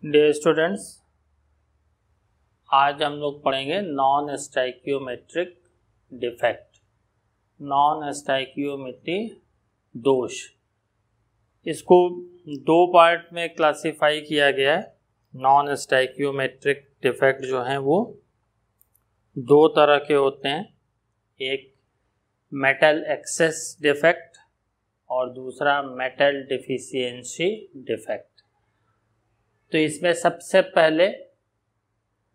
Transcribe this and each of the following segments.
Dear students, आज हम लोग पढ़ेंगे non stoichiometric defect, non stoichiometry दोष। इसको दो पार्ट में क्लासिफाई किया गया है। नॉन स्टाइकियोमेट्रिक डिफेक्ट जो हैं वो दो तरह के होते हैं, एक मेटल एक्सेस डिफेक्ट और दूसरा मेटल डिफिशियंसी डिफेक्ट। तो इसमें सबसे पहले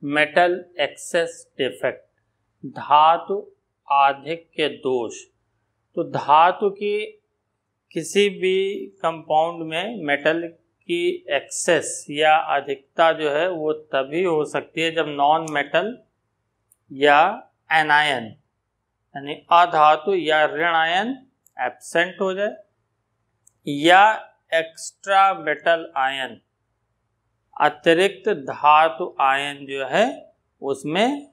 मेटल एक्सेस डिफेक्ट, धातु आधिक्य दोष। तो धातु की किसी भी कंपाउंड में मेटल की एक्सेस या अधिकता जो है वो तभी हो सकती है जब नॉन मेटल या एनायन यानी अधातु या ऋण आयन एब्सेंट हो जाए या एक्स्ट्रा मेटल आयन अतिरिक्त धातु आयन जो है उसमें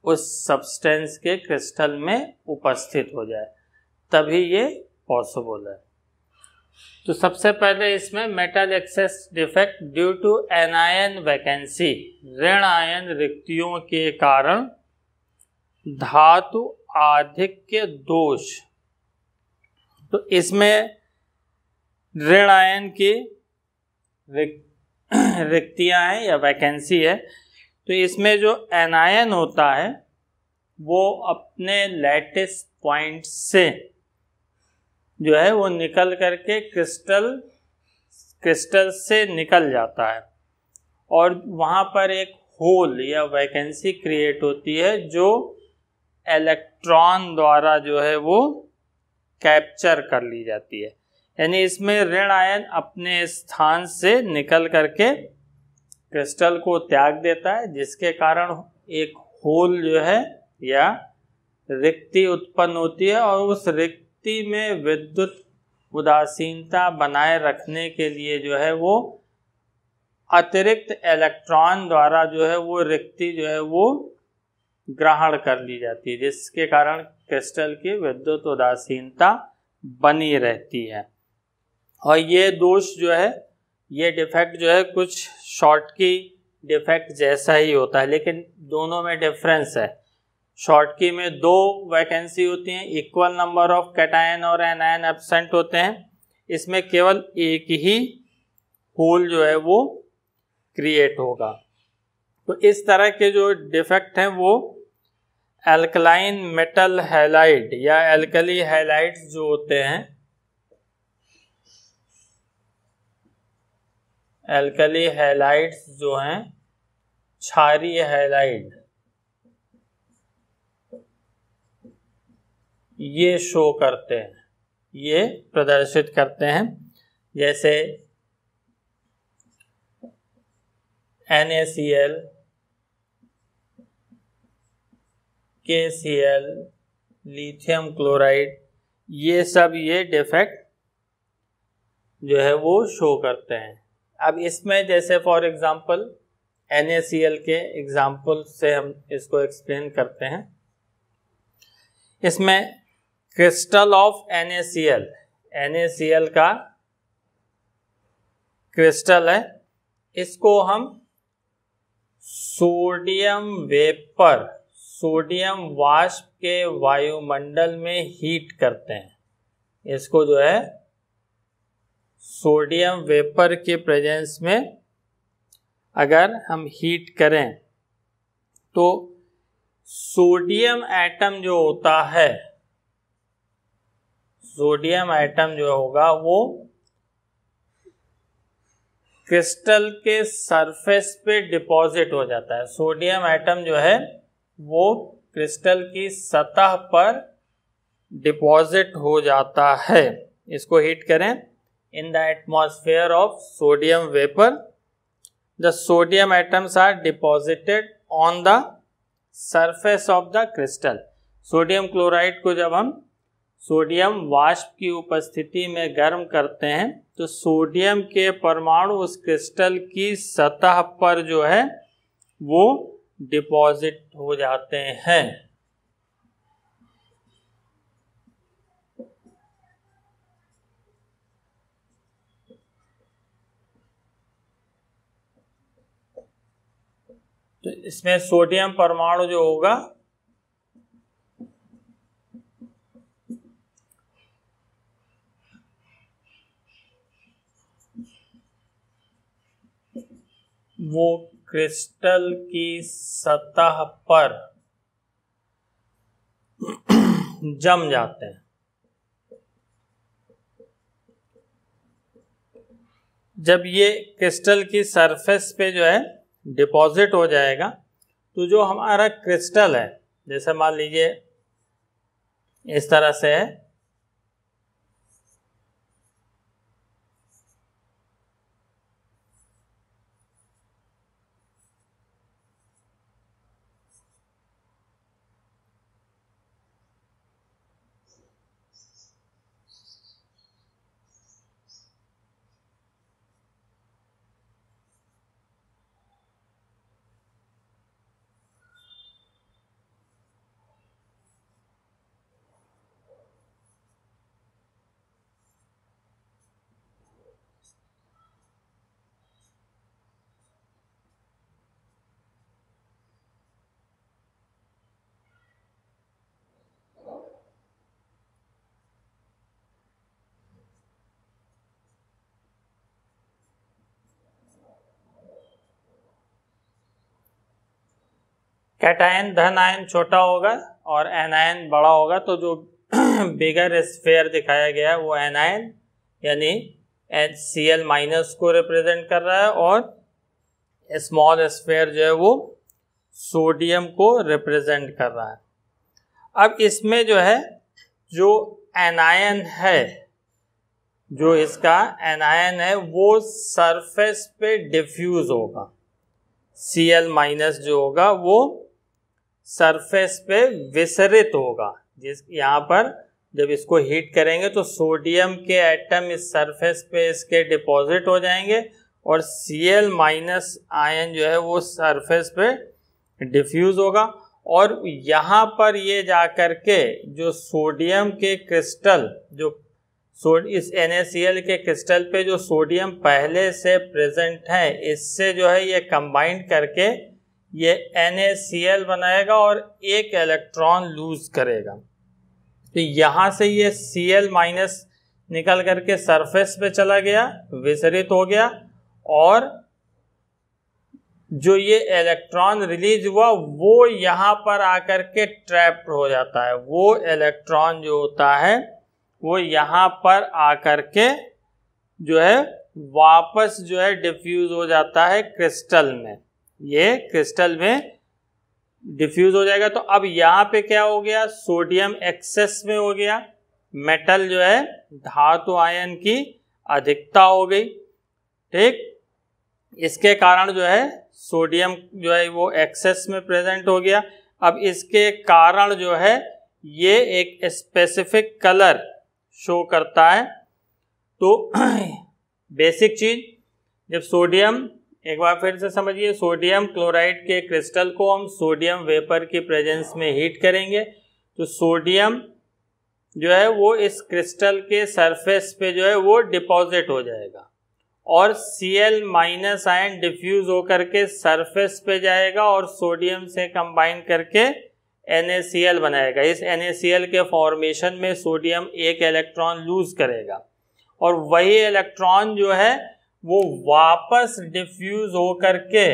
उस सब्सटेंस के क्रिस्टल में उपस्थित हो जाए, तभी ये पॉसिबल है। तो सबसे पहले इसमें metal excess defect due to anion vacancy, ऋण आयन रिक्तियों के कारण धातु आधिक्य दोष। तो इसमें ऋण आयन की रिक्तियां हैं या वैकेंसी है, तो इसमें जो एनायन होता है वो अपने लैटिस पॉइंट से जो है वो निकल करके क्रिस्टल से निकल जाता है और वहाँ पर एक होल या वैकेंसी क्रिएट होती है जो इलेक्ट्रॉन द्वारा जो है वो कैप्चर कर ली जाती है। यानी इसमें ऋण आयन अपने स्थान से निकल करके क्रिस्टल को त्याग देता है, जिसके कारण एक होल जो है या रिक्ति उत्पन्न होती है और उस रिक्ति में विद्युत उदासीनता बनाए रखने के लिए जो है वो अतिरिक्त इलेक्ट्रॉन द्वारा जो है वो रिक्ति जो है वो ग्रहण कर ली जाती है, जिसके कारण क्रिस्टल की विद्युत उदासीनता बनी रहती है। और ये दोष जो है, ये डिफेक्ट जो है कुछ शॉर्टकी डिफेक्ट जैसा ही होता है, लेकिन दोनों में डिफरेंस है। शॉर्टकी में दो वैकेंसी होती हैं, इक्वल नंबर ऑफ कैटायन और एनायन एब्सेंट होते हैं। इसमें केवल एक ही होल जो है वो क्रिएट होगा। तो इस तरह के जो डिफेक्ट हैं वो एल्कलाइन मेटल हैलाइड या एल्कली हैलाइड्स जो होते हैं, एल्कली हैलाइड्स जो हैं, क्षारीय हैलाइड, ये शो करते हैं, ये प्रदर्शित करते हैं। जैसे NaCl, KCl, लिथियम क्लोराइड, ये सब ये डिफेक्ट जो है वो शो करते हैं। अब इसमें जैसे फॉर एग्जांपल NaCl के एग्जांपल से हम इसको एक्सप्लेन करते हैं। इसमें क्रिस्टल ऑफ NaCl का क्रिस्टल है, इसको हम सोडियम वेपर, सोडियम वाष्प के वायुमंडल में हीट करते हैं। इसको जो है सोडियम वेपर के प्रेजेंस में अगर हम हीट करें तो सोडियम एटम जो होता है, सोडियम एटम जो होगा वो क्रिस्टल के सरफेस पे डिपॉजिट हो जाता है। सोडियम एटम जो है वो क्रिस्टल की सतह पर डिपॉजिट हो जाता है। इसको हीट करें, in the atmosphere of sodium vapor the sodium atoms are deposited on the surface of the crystal। Sodium chloride को जब हम सोडियम वाष्प की उपस्थिति में गर्म करते हैं तो सोडियम के परमाणु उस क्रिस्टल की सतह पर जो है वो डिपॉजिट हो जाते हैं। तो इसमें सोडियम परमाणु जो होगा वो क्रिस्टल की सतह पर जम जाते हैं। जब ये क्रिस्टल की सरफेस पे जो है डिपॉजिट हो जाएगा तो जो हमारा क्रिस्टल है, जैसे मान लीजिए इस तरह से है, कैटायन धन आयन छोटा होगा और एनायन बड़ा होगा, तो जो बिगर स्फीयर दिखाया गया है वो एनायन यानी Cl माइनस को रिप्रेजेंट कर रहा है और स्मॉल स्फीयर जो है वो सोडियम को रिप्रेजेंट कर रहा है। अब इसमें जो है जो एनायन है, जो इसका एनायन है वो सरफेस पे डिफ्यूज होगा। Cl माइनस जो होगा वो सरफेस पे विसरित होगा। जिस यहाँ पर जब इसको हीट करेंगे तो सोडियम के एटम इस सरफेस पे इसके डिपॉजिट हो जाएंगे और Cl माइनस आयन जो है वो सरफेस पे डिफ्यूज होगा और यहाँ पर ये जाकर के जो सोडियम के क्रिस्टल जो इस NaCl के क्रिस्टल पे जो सोडियम पहले से प्रेजेंट है, इससे जो है ये कंबाइन करके ये NaCl बनाएगा और एक इलेक्ट्रॉन लूज करेगा। तो यहाँ से ये Cl माइनस निकल करके सरफेस पे चला गया, विसरित हो गया और जो ये इलेक्ट्रॉन रिलीज हुआ वो यहाँ पर आकर के ट्रैप्ड हो जाता है। वो इलेक्ट्रॉन जो होता है वो यहाँ पर आकर के जो है वापस जो है डिफ्यूज हो जाता है क्रिस्टल में। ये क्रिस्टल में डिफ्यूज हो जाएगा। तो अब यहाँ पे क्या हो गया, सोडियम एक्सेस में हो गया, मेटल जो है धातु आयन की अधिकता हो गई। ठीक, इसके कारण जो है सोडियम जो है वो एक्सेस में प्रेजेंट हो गया। अब इसके कारण जो है ये एक स्पेसिफिक कलर शो करता है। तो बेसिक चीज, जब सोडियम, एक बार फिर से समझिए, सोडियम क्लोराइड के क्रिस्टल को हम सोडियम वेपर की प्रेजेंस में हीट करेंगे तो सोडियम जो है वो इस क्रिस्टल के सरफेस पे जो है वो डिपॉजिट हो जाएगा और Cl माइनस आयन डिफ्यूज होकर के सरफेस पे जाएगा और सोडियम से कंबाइन करके NaCl बनाएगा। इस NaCl के फॉर्मेशन में सोडियम एक इलेक्ट्रॉन लूज करेगा और वही इलेक्ट्रॉन जो है वो वापस डिफ्यूज होकर के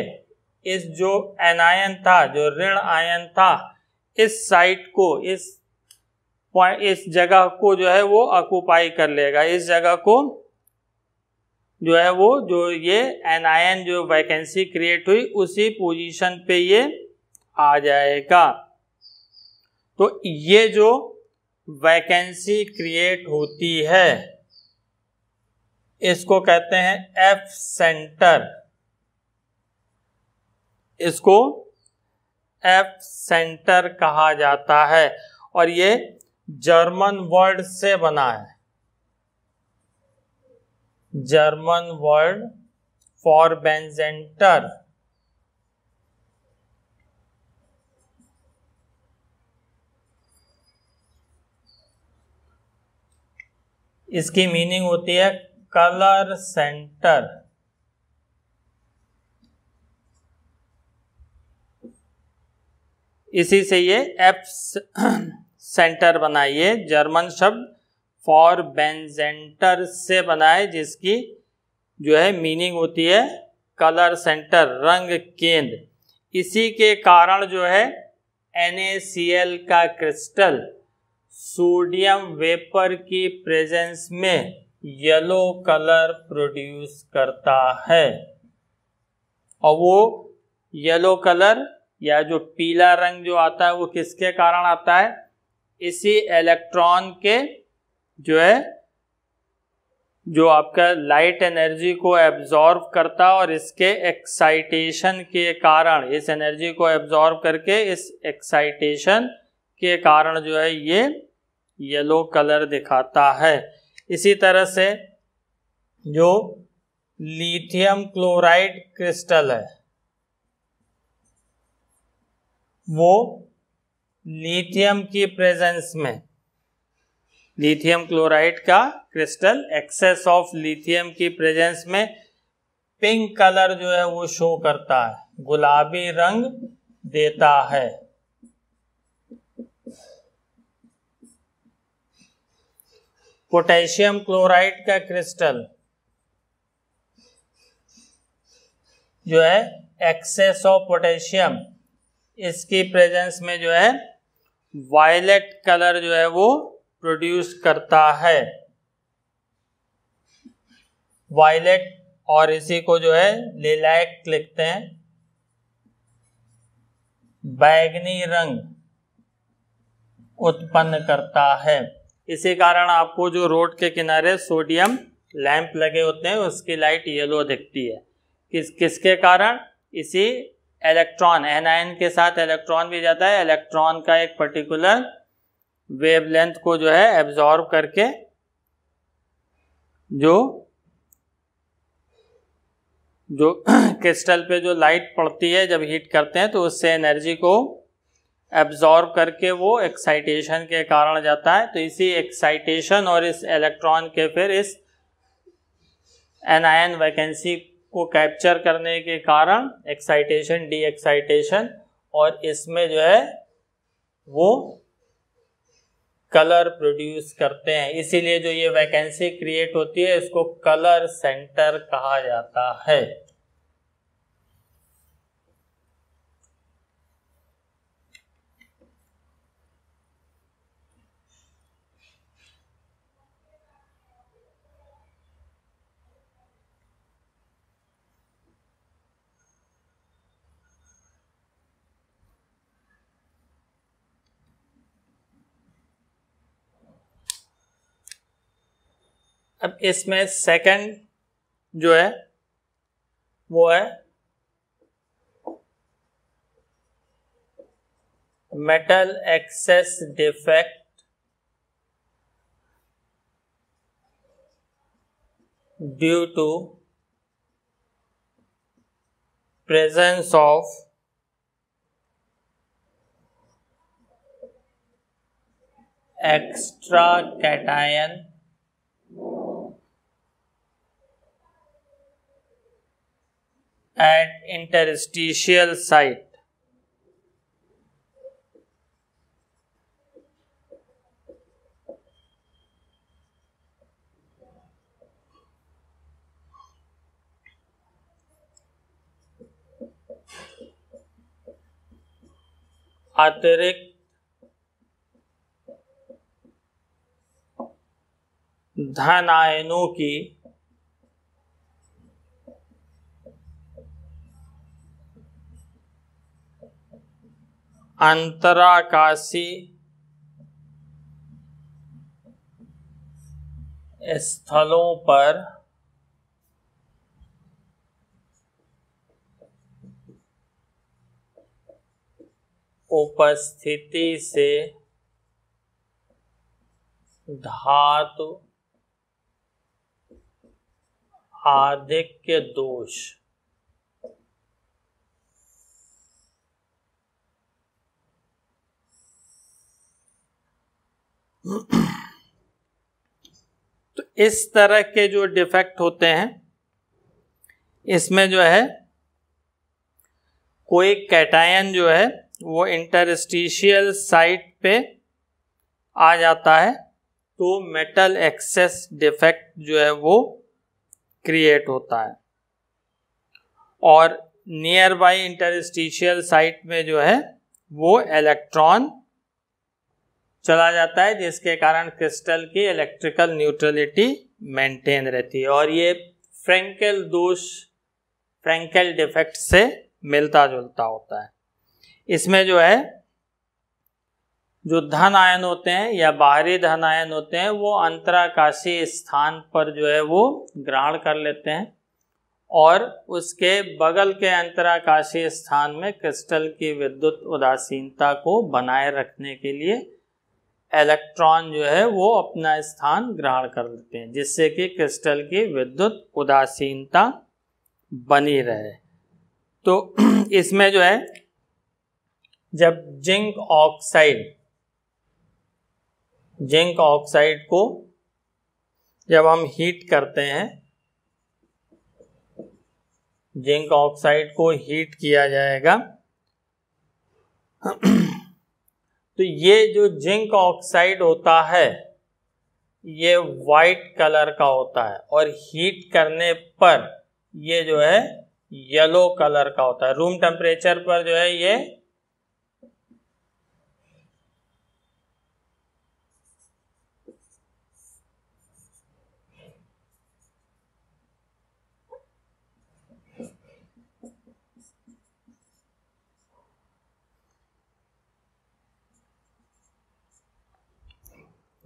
इस जो एनायन था, जो ऋण आयन था, इस साइट को, इस जगह को जो है वो ऑक्युपाई कर लेगा। इस जगह को जो है वो जो ये एनायन जो वैकेंसी क्रिएट हुई उसी पोजीशन पे ये आ जाएगा। तो ये जो वैकेंसी क्रिएट होती है इसको कहते हैं एफ सेंटर। इसको एफ सेंटर कहा जाता है और ये जर्मन वर्ड से बना है, जर्मन वर्ड फॉर बेंजेंटर। इसकी मीनिंग होती है कलर सेंटर। इसी से ये एफ सेंटर बना, ये जर्मन शब्द फॉर बेंजेंटर से बना है, जिसकी जो है मीनिंग होती है कलर सेंटर, रंग केंद्र। इसी के कारण जो है NaCl का क्रिस्टल सोडियम वेपर की प्रेजेंस में येलो कलर प्रोड्यूस करता है। और वो येलो कलर या जो पीला रंग जो आता है वो किसके कारण आता है? इसी इलेक्ट्रॉन के जो है, जो आपका लाइट एनर्जी को एब्जॉर्ब करता है और इसके एक्साइटेशन के कारण, इस एनर्जी को एब्जॉर्ब करके इस एक्साइटेशन के कारण जो है ये येलो कलर दिखाता है। इसी तरह से जो लिथियम क्लोराइड क्रिस्टल है वो लिथियम की प्रेजेंस में, लिथियम क्लोराइड का क्रिस्टल एक्सेस ऑफ लिथियम की प्रेजेंस में पिंक कलर जो है वो शो करता है, गुलाबी रंग देता है। पोटेशियम क्लोराइड का क्रिस्टल जो है एक्सेस ऑफ पोटेशियम, इसकी प्रेजेंस में जो है वायलेट कलर जो है वो प्रोड्यूस करता है, वायलेट, और इसी को जो है लिलैक लिखते हैं, बैगनी रंग उत्पन्न करता है। इसी कारण आपको जो रोड के किनारे सोडियम लैंप लगे होते हैं उसकी लाइट येलो दिखती है। किसके कारण? इसी इलेक्ट्रॉन, एनायन के साथ इलेक्ट्रॉन भी जाता है, इलेक्ट्रॉन का एक पर्टिकुलर वेवलेंथ को जो है एब्जॉर्ब करके जो क्रिस्टल पे जो लाइट पड़ती है जब हीट करते हैं तो उससे एनर्जी को एब्जॉर्ब करके वो एक्साइटेशन के कारण जाता है। तो इसी एक्साइटेशन और इस इलेक्ट्रॉन के फिर इस एनायन वैकेंसी को कैप्चर करने के कारण एक्साइटेशन, डी एक्साइटेशन, और इसमें जो है वो कलर प्रोड्यूस करते हैं। इसीलिए जो ये वैकेंसी क्रिएट होती है इसको कलर सेंटर कहा जाता है। अब इसमें सेकंड जो है वो है metal excess defect due to presence of extra cation at interstitial site. अतिरिक्त धन आयनों की अंतराकाशी स्थलों पर उपस्थिति से धातु आधिक्य दोष तो इस तरह के जो डिफेक्ट होते हैं इसमें जो है कोई कैटायन जो है वो इंटरस्टिशियल साइट पे आ जाता है तो मेटल एक्सेस डिफेक्ट जो है वो क्रिएट होता है। और नियर बाई इंटरस्टिशियल साइट में जो है वो इलेक्ट्रॉन चला जाता है, जिसके कारण क्रिस्टल की इलेक्ट्रिकल न्यूट्रलिटी मेंटेन रहती है। और ये फ्रैंकेल दोष, फ्रैंकेल डिफेक्ट से मिलता जुलता होता है। इसमें जो है जो धन आयन होते हैं या बाहरी धन आयन होते हैं वो अंतराकाशीय स्थान पर जो है वो ग्रहण कर लेते हैं और उसके बगल के अंतराकाशीय स्थान में क्रिस्टल की विद्युत उदासीनता को बनाए रखने के लिए इलेक्ट्रॉन जो है वो अपना स्थान ग्रहण कर लेते हैं, जिससे कि क्रिस्टल की विद्युत उदासीनता बनी रहे। तो इसमें जो है जब जिंक ऑक्साइड को जब हम हीट करते हैं, जिंक ऑक्साइड को हीट किया जाएगा तो ये जो जिंक ऑक्साइड होता है ये वाइट कलर का होता है और हीट करने पर ये जो है येलो कलर का होता है। रूम टेम्परेचर पर जो है ये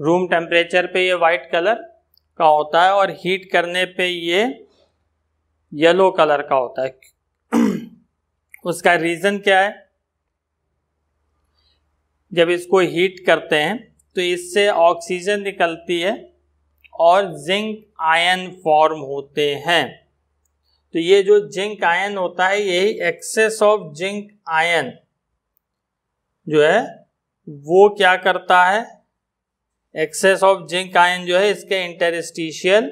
रूम टेम्परेचर पे ये वाइट कलर का होता है और हीट करने पे ये येलो कलर का होता है। उसका रीज़न क्या है? जब इसको हीट करते हैं तो इससे ऑक्सीजन निकलती है और जिंक आयन फॉर्म होते हैं। तो ये जो जिंक आयन होता है यही एक्सेस ऑफ जिंक आयन जो है वो क्या करता है, एक्सेस ऑफ जिंक आयन जो है इसके इंटरस्टिशियल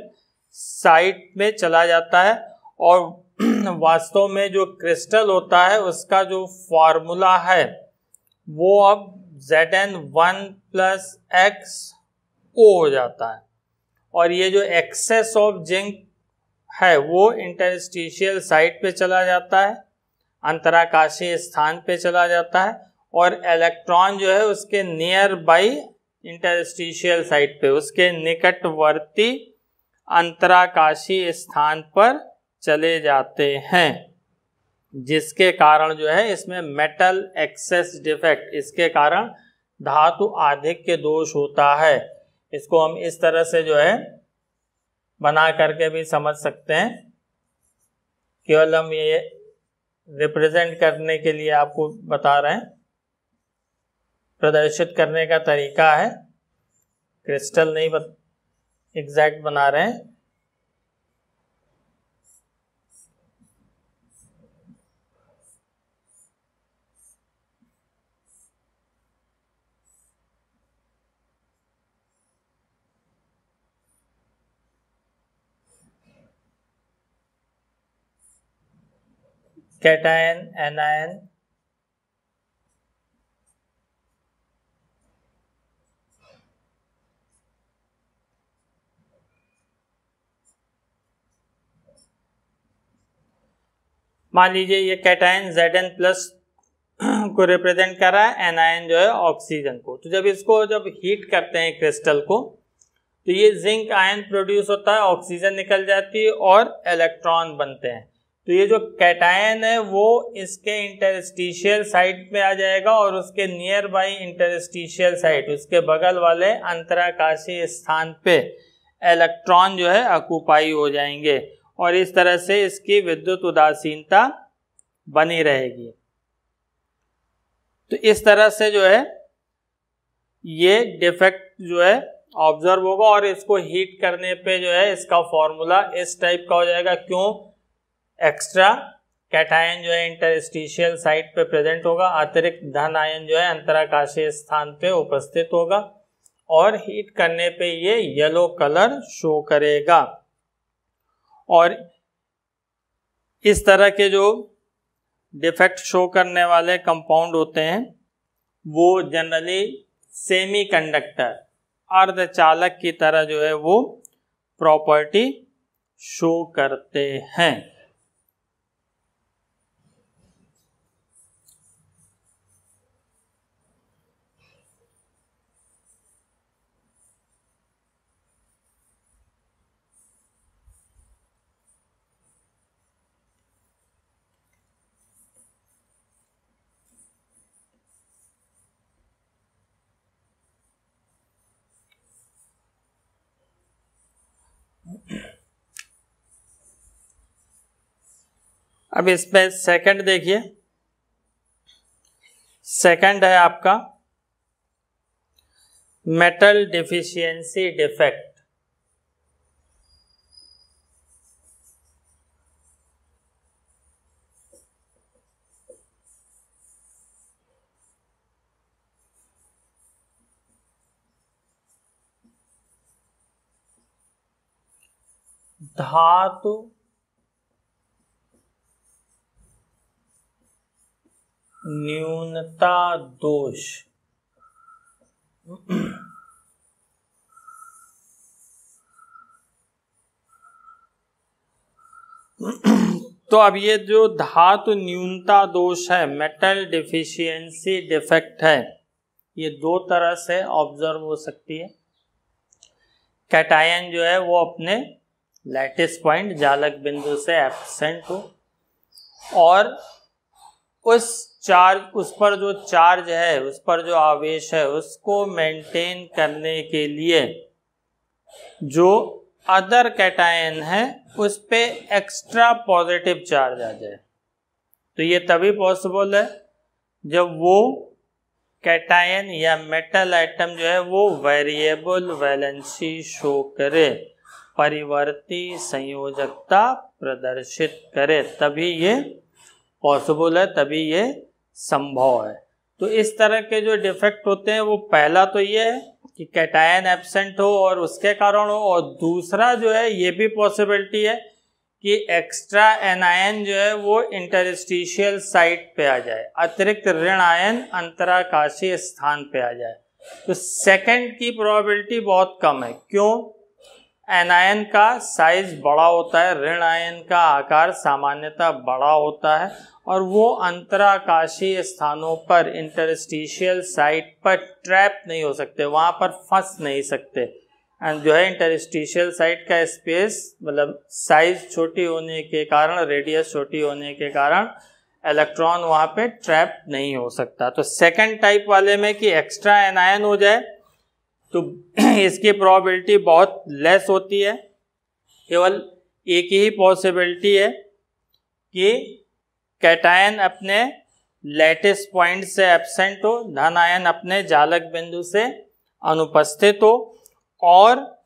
साइट में चला जाता है और वास्तव में जो क्रिस्टल होता है उसका जो फॉर्मूला है वो अब Zn1 + XO हो जाता है। और ये जो एक्सेस ऑफ जिंक है वो इंटरस्टिशियल साइट पे चला जाता है, अंतराकाशीय स्थान पे चला जाता है और इलेक्ट्रॉन जो है उसके नियर बाई इंटरस्टिशियल साइट पे, उसके निकटवर्ती अंतराकाशीय स्थान पर चले जाते हैं, जिसके कारण जो है इसमें मेटल एक्सेस डिफेक्ट, इसके कारण धातु आधिक्य दोष होता है। इसको हम इस तरह से जो है बना करके भी समझ सकते हैं, केवल हम ये रिप्रेजेंट करने के लिए आपको बता रहे हैं, प्रदर्शित करने का तरीका है, क्रिस्टल नहीं एग्जैक्ट बना रहे हैं। कैटायन, एनायन, मान लीजिए ये कैटायन Zn+ को रिप्रेजेंट कर रहा है, एनायन जो है ऑक्सीजन को। तो जब इसको जब हीट करते हैं क्रिस्टल को तो ये जिंक आयन प्रोड्यूस होता है, ऑक्सीजन निकल जाती है और इलेक्ट्रॉन बनते हैं। तो ये जो कैटायन है वो इसके इंटरस्टिशियल साइट में आ जाएगा और उसके नियर बाई इंटरस्टिशियल साइट, उसके बगल वाले अंतराकाशीय स्थान पे इलेक्ट्रॉन जो है ऑक्यूपाई हो जाएंगे और इस तरह से इसकी विद्युत उदासीनता बनी रहेगी। तो इस तरह से जो है ये डिफेक्ट जो है ऑब्जर्व होगा और इसको हीट करने पे जो है इसका फॉर्मूला इस टाइप का हो जाएगा। क्यों? एक्स्ट्रा कैटायन जो है इंटरस्टिशियल साइट पे प्रेजेंट होगा, अतिरिक्त धन आयन जो है अंतराकाशीय स्थान पे उपस्थित होगा और हीट करने पे ये येलो कलर शो करेगा। और इस तरह के जो डिफेक्ट शो करने वाले कंपाउंड होते हैं वो जनरली सेमीकंडक्टर अर्धचालक की तरह जो है वो प्रॉपर्टी शो करते हैं। अब इसमें सेकंड देखिए, सेकंड है आपका मेटल डिफिशियंसी डिफेक्ट। धातु न्यूनता दोष। तो अब ये जो धातु न्यूनता दोष है, मेटल डिफिशियंसी डिफेक्ट है, ये दो तरह से ऑब्जर्व हो सकती है। कैटायन जो है वो अपने लैटिस पॉइंट जालक बिंदु से एब्सेंट हो और उस पर जो चार्ज है, उस पर जो आवेश है, उसको मेंटेन करने के लिए जो अदर कैटायन है उस पे एक्स्ट्रा पॉजिटिव चार्ज आ जाए। तो ये तभी पॉसिबल है जब वो कैटायन या मेटल आइटम जो है वो वेरिएबल वैलेंसी शो करे, परिवर्ती संयोजकता प्रदर्शित करे, तभी ये पॉसिबल है, तभी ये संभव है। तो इस तरह के जो डिफेक्ट होते हैं वो पहला तो ये है कि कैटायन एब्सेंट हो और उसके कारण हो, और दूसरा जो है ये भी पॉसिबिलिटी है कि एक्स्ट्रा एनायन जो है वो इंटरस्टिशियल साइट पे आ जाए, अतिरिक्त ऋण आयन अंतराकाशीय स्थान पे आ जाए। तो सेकंड की प्रोबेबिलिटी बहुत कम है। क्यों? एनायन का साइज बड़ा होता है, ऋण आयन का आकार सामान्यतः बड़ा होता है और वो अंतराकाशीय स्थानों पर इंटरस्टिशियल साइट पर ट्रैप नहीं हो सकते, वहाँ पर फंस नहीं सकते। एंड जो है इंटरस्टिशियल साइट का स्पेस मतलब साइज छोटी होने के कारण, रेडियस छोटी होने के कारण इलेक्ट्रॉन वहाँ पे ट्रैप नहीं हो सकता। तो सेकंड टाइप वाले में कि एक्स्ट्रा एनायन हो जाए तो इसकी प्रोबेबिलिटी बहुत लेस होती है। केवल एक ही पॉसिबिलिटी है कि कैटायन अपने लैटिस पॉइंट से एब्सेंट हो, धन आयन अपने जालक बिंदु से अनुपस्थित हो और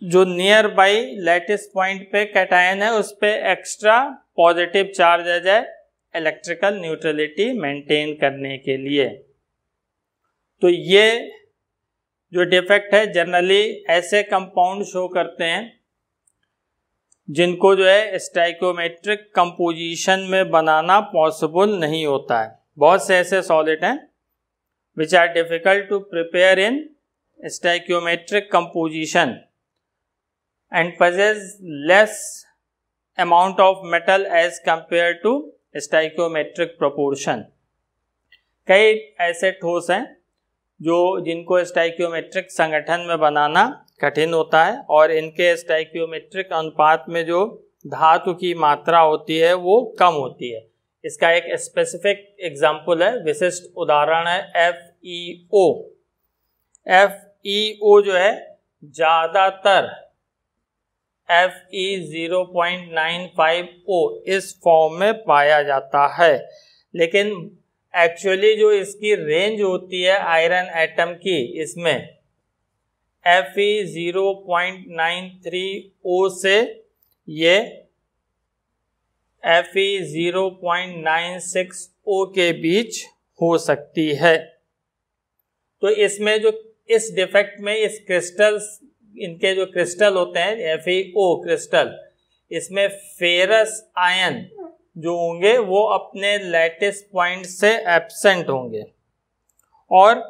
जो नियर बाई लैटिस पॉइंट पे कैटायन है उस पे एक्स्ट्रा पॉजिटिव चार्ज आ जाए इलेक्ट्रिकल न्यूट्रलिटी मेंटेन करने के लिए। तो ये जो डिफेक्ट है जनरली ऐसे कंपाउंड शो करते हैं जिनको जो है स्टाइकियोमेट्रिक कंपोजिशन में बनाना पॉसिबल नहीं होता है। बहुत से ऐसे सॉलिड हैं which are difficult to prepare in stoichiometric composition and possess less amount of metal as compared to stoichiometric proportion। कई ऐसे ठोस हैं जिनको स्टाइकियोमेट्रिक संगठन में बनाना कठिन होता है और इनके स्टाइकियोमेट्रिक अनुपात में जो धातु की मात्रा होती है वो कम होती है। इसका एक स्पेसिफिक एग्जाम्पल है, विशिष्ट उदाहरण है FeO। FeO जो है ज़्यादातर Fe0.95O इस फॉर्म में पाया जाता है, लेकिन एक्चुअली जो इसकी रेंज होती है आयरन एटम की, इसमें Fe0.93O से ये Fe0.96O के बीच हो सकती है। तो इसमें जो इस डिफेक्ट में इस क्रिस्टल्स, इनके जो क्रिस्टल होते हैं FeO क्रिस्टल, इसमें फेरस आयन जो होंगे वो अपने लैटिस पॉइंट से एब्सेंट होंगे और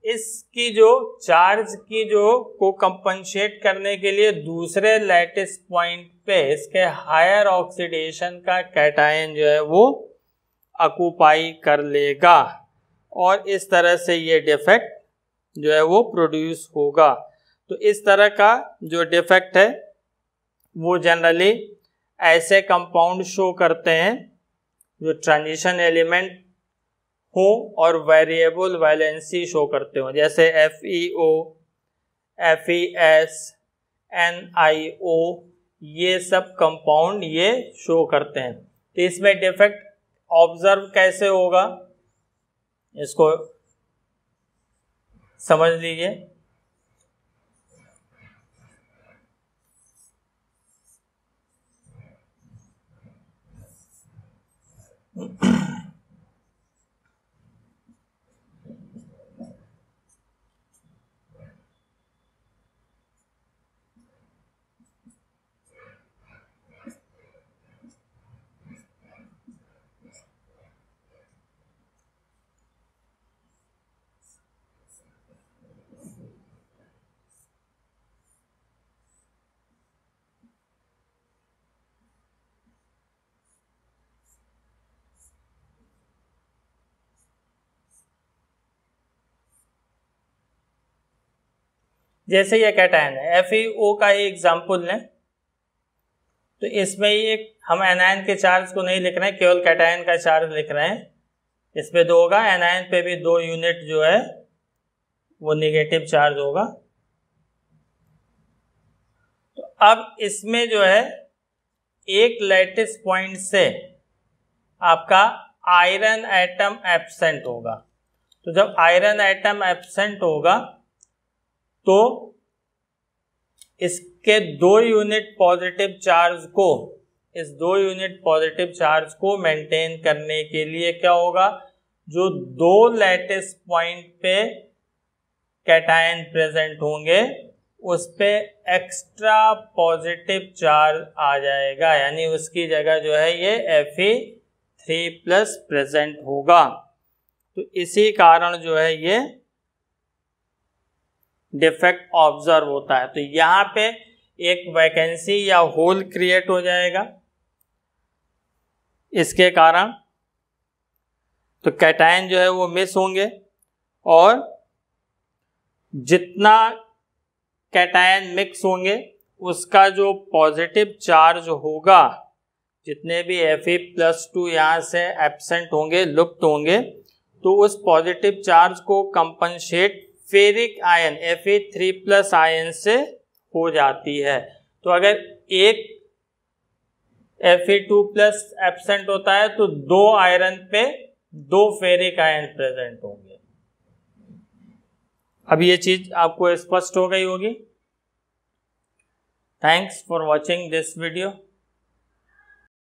इसकी जो चार्ज की जो को कंपनसेट करने के लिए दूसरे लैटिस पॉइंट पे इसके हायर ऑक्सीडेशन का कैटायन जो है वो ऑक्यूपाई कर लेगा और इस तरह से ये डिफेक्ट जो है वो प्रोड्यूस होगा। तो इस तरह का जो डिफेक्ट है वो जनरली ऐसे कंपाउंड शो करते हैं जो ट्रांजिशन एलिमेंट हो और वेरिएबल वैलेंसी शो करते हो, जैसे FeO, FeS, NiO, ये सब कंपाउंड ये शो करते हैं। तो इसमें डिफेक्ट ऑब्जर्व कैसे होगा इसको समझ लीजिए। जैसे ये कैटायन है FeO का ही एग्जाम्पल लें, तो इसमें ये हम एनायन के चार्ज को नहीं लिख रहे हैं, केवल कैटायन का चार्ज लिख रहे हैं। इसमें 2 होगा, एनायन पे भी 2 यूनिट जो है वो नेगेटिव चार्ज होगा। तो अब इसमें जो है एक लैटिस पॉइंट से आपका आयरन एटम एब्सेंट होगा। तो जब आयरन एटम एब्सेंट होगा तो इसके 2 यूनिट पॉजिटिव चार्ज को, इस 2 यूनिट पॉजिटिव चार्ज को मेंटेन करने के लिए क्या होगा, जो 2 लैटिस पॉइंट पे कैटायन प्रेजेंट होंगे उस पे एक्स्ट्रा पॉजिटिव चार्ज आ जाएगा, यानी उसकी जगह जो है ये Fe3+ प्रेजेंट होगा। तो इसी कारण जो है ये डिफेक्ट ऑब्जर्व होता है। तो यहाँ पे एक वैकेंसी या होल क्रिएट हो जाएगा इसके कारण, तो कैटायन जो है वो मिस होंगे और जितना कैटायन मिक्स होंगे उसका जो पॉजिटिव चार्ज होगा, जितने भी Fe+2 यहाँ से एब्सेंट होंगे, लुप्त होंगे, तो उस पॉजिटिव चार्ज को compensate ferric ion Fe3+ ion से हो जाती है। तो अगर एक Fe2+ एब्सेंट होता है तो 2 आयरन पे 2 फेरिक आयन प्रेजेंट होंगे। अब ये चीज आपको स्पष्ट हो गई होगी। Thanks for watching this video.